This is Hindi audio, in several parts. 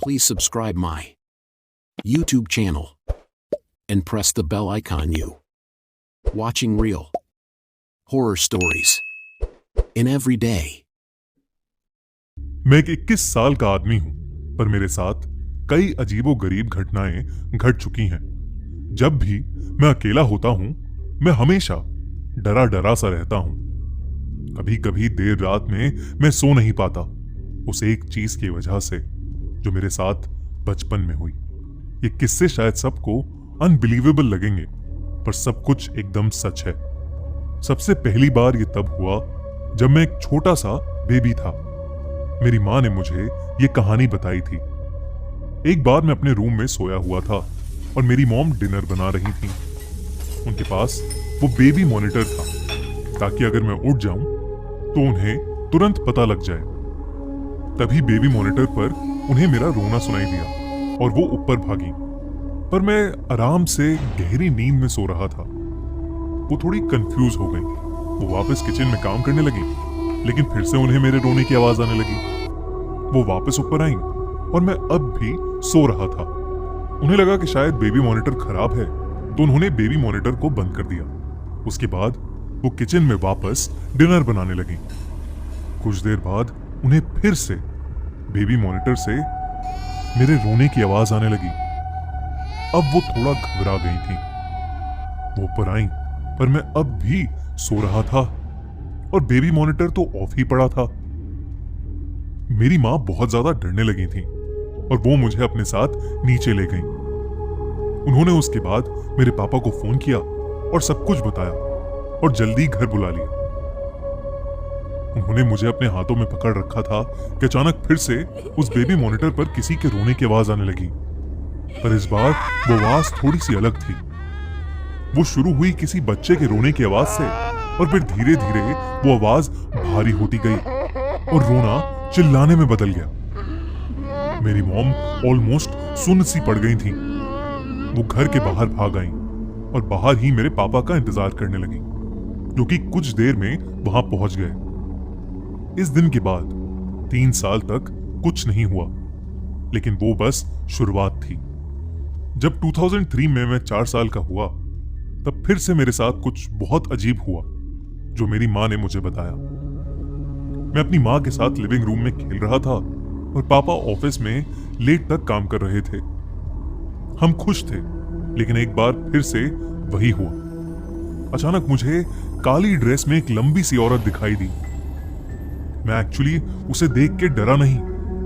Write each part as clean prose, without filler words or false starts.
please subscribe my YouTube channel and press the bell icon. You watching real horror stories in every day. मैं एक 21 साल का आदमी हूं, पर मेरे साथ कई अजीबोगरीब घटनाएं घट चुकी हैं। जब भी मैं अकेला होता हूं, मैं हमेशा डरा डरा सा रहता हूं। कभी कभी देर रात में मैं सो नहीं पाता, उस एक चीज की वजह से जो मेरे साथ बचपन में हुई। ये किस्से शायद सबको अनबिलीवेबल लगेंगे, पर सब कुछ एकदम सच है। सबसे पहली बार ये तब हुआ जब मैं एक छोटा सा बेबी था। मेरी माँ ने मुझे ये कहानी बताई थी। एक बार मैं अपने रूम में सोया हुआ था और मेरी मॉम डिनर बना रही थी। उनके पास वो बेबी मॉनिटर था, ताकि अगर मैं उठ जाऊं तो उन्हें तुरंत पता लग जाए। तभी बेबी मॉनिटर पर उन्हें मेरा रोना सुनाई दिया और वो ऊपर भागी। पर मैं आराम से गहरी नींद में सो रहा था। वो थोड़ी कंफ्यूज हो गई। वो वापस किचन में काम करने लगी, लेकिन फिर से उन्हें मेरे रोने की आवाज आने लगी। वो वापस ऊपर आई और मैं अब भी सो रहा था। उन्हें लगा कि शायद बेबी मॉनिटर खराब है, तो उन्होंने बेबी मॉनिटर को बंद कर दिया। उसके बाद वो किचन में वापस डिनर बनाने लगी। कुछ देर बाद उन्हें फिर से बेबी मॉनिटर से मेरे रोने की आवाज आने लगी। अब वो थोड़ा घबरा गई थी। वो ऊपर आई, पर मैं अब भी सो रहा था और बेबी मॉनिटर तो ऑफ ही पड़ा था। मेरी माँ बहुत ज्यादा डरने लगी थी और वो मुझे अपने साथ नीचे ले गई। उन्होंने उसके बाद मेरे पापा को फोन किया और सब कुछ बताया और जल्दी घर बुला लिया। उन्होंने मुझे अपने हाथों में पकड़ रखा था कि अचानक फिर से उस बेबी मॉनिटर पर किसी के रोने की आवाज आने लगी। पर इस बार वो आवाज थोड़ी सी अलग थी। वो शुरू हुई किसी बच्चे के रोने की आवाज से, और फिर धीरे धीरे वो आवाज भारी होती गई और रोना चिल्लाने में बदल गया। मेरी मॉम ऑलमोस्ट सुन्न सी पड़ गई थी। वो घर के बाहर भाग आई और बाहर ही मेरे पापा का इंतजार करने लगी, जो कि कुछ देर में वहां पहुंच गए। इस दिन के बाद 3 साल तक कुछ नहीं हुआ, लेकिन वो बस शुरुआत थी। जब 2003 में मैं 4 साल का हुआ, तब फिर से मेरे साथ कुछ बहुत अजीब हुआ, जो मेरी माँ ने मुझे बताया। मैं अपनी माँ के साथ लिविंग रूम में खेल रहा था और पापा ऑफिस में लेट तक काम कर रहे थे। हम खुश थे, लेकिन एक बार फिर से वही हुआ। अचानक मुझे काली ड्रेस में एक लंबी सी औरत दिखाई दी। मैं एक्चुअली उसे देख के डरा नहीं,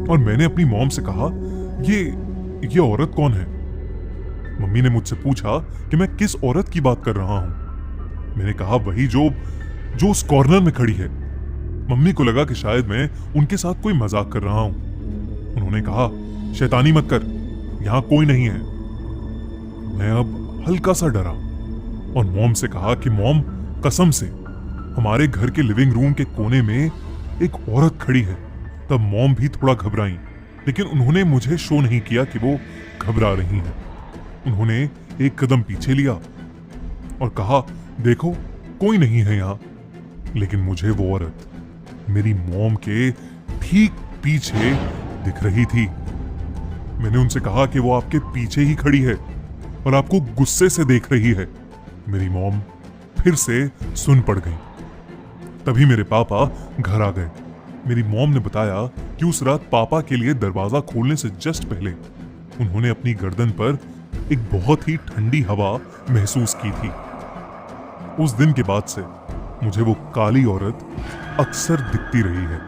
और मैंने अपनी मॉम से कहा, ये औरत कौन है? मम्मी ने मुझसे पूछा कि मैं किस औरत की बात कर रहा हूं। मैंने कहा, वही जो उस कॉर्नर में खड़ी है। मम्मी को लगा कि शायद मैं उनके साथ कोई मजाक कर रहा हूं। उन्होंने कहा, शैतानी मत कर, यहां कोई नहीं है। मैं अब हल्का सा डरा और मॉम से कहा कि मॉम, कसम से हमारे घर के लिविंग रूम के कोने में एक औरत खड़ी है। तब मॉम भी थोड़ा घबराई, लेकिन उन्होंने मुझे शो नहीं किया कि वो घबरा रही हैं। उन्होंने एक कदम पीछे लिया और कहा, देखो कोई नहीं है यहाँ। लेकिन मुझे वो औरत मेरी मॉम के ठीक पीछे दिख रही थी। मैंने उनसे कहा कि वो आपके पीछे ही खड़ी है और आपको गुस्से से देख रही है। मेरी मॉम फिर से सुन पड़ गई। तभी मेरे पापा घर आ गए। मेरी मॉम ने बताया कि उस रात पापा के लिए दरवाजा खोलने से जस्ट पहले उन्होंने अपनी गर्दन पर एक बहुत ही ठंडी हवा महसूस की थी। उस दिन के बाद से मुझे वो काली औरत अक्सर दिखती रही है।